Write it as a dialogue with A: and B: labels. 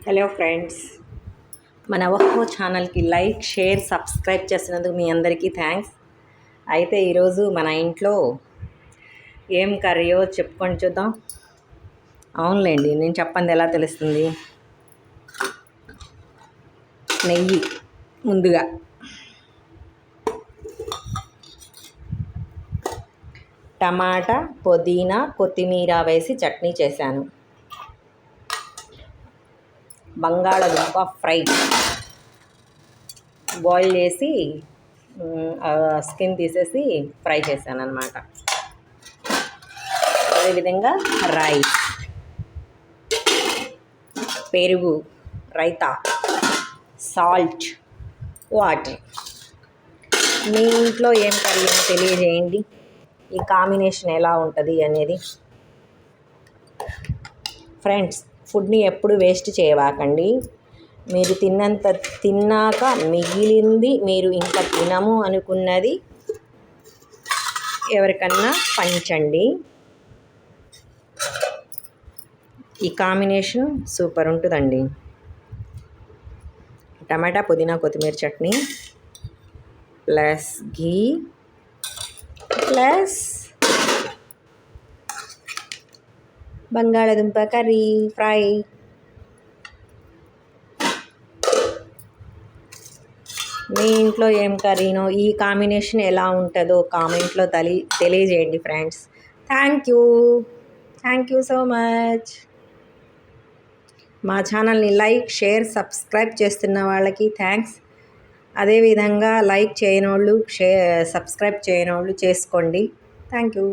A: Hello friends, మన ఓహో ఛానల్కి లైక్, షేర్, సబ్స్క్రైబ్ చేసినందుకు మీ అందరికీ థ్యాంక్స్. అయితే ఈరోజు మన ఇంట్లో ఏం కర్రీయో చెప్పుకొని చూద్దాం. అవునులేండి, నేను చెప్పండి ఎలా తెలుస్తుంది. నెయ్యి ముందుగా, టమాటా, పుదీనా, కొత్తిమీర వేసి చట్నీ చేశాను. బంగాళదుంప ఫ్రై బాయిల్ చేసి స్కిన్ తీసేసి ఫ్రై చేశాను అన్నమాట. అదేవిధంగా రైస్, పెరుగు, రైతా, సాల్ట్, వాటర్. మీ ఇంట్లో ఏం కర్రీ అని తెలియజేయండి. ఈ కాంబినేషన్ ఎలా ఉంటుంది అనేది. ఫ్రెండ్స్, ఫుడ్ని ఎప్పుడు వేస్ట్ చేయవాకండి. మీరు తిన్నాక మిగిలింది మీరు ఇంకా తినము అనుకున్నది ఎవరికన్నా పంచండి. ఈ కాంబినేషన్ సూపర్ ఉంటుందండి. టమాటా, పుదీనా, కొత్తిమీర చట్నీ ప్లస్ ఘీ ప్లస్ బంగాళదుంప కర్రీ ఫ్రై. మీ ఇంట్లో ఏం కర్రీనో, ఈ కాంబినేషన్ ఎలా ఉంటుందో కామెంట్లో తెలియజేయండి friends. Thank you so much. మా ఛానల్ని లైక్, షేర్, సబ్స్క్రైబ్ చేస్తున్న వాళ్ళకి థ్యాంక్స్. అదేవిధంగా లైక్ చేయని వాళ్ళు, సబ్స్క్రైబ్ చేయని వాళ్ళు చేసుకోండి. Thank you.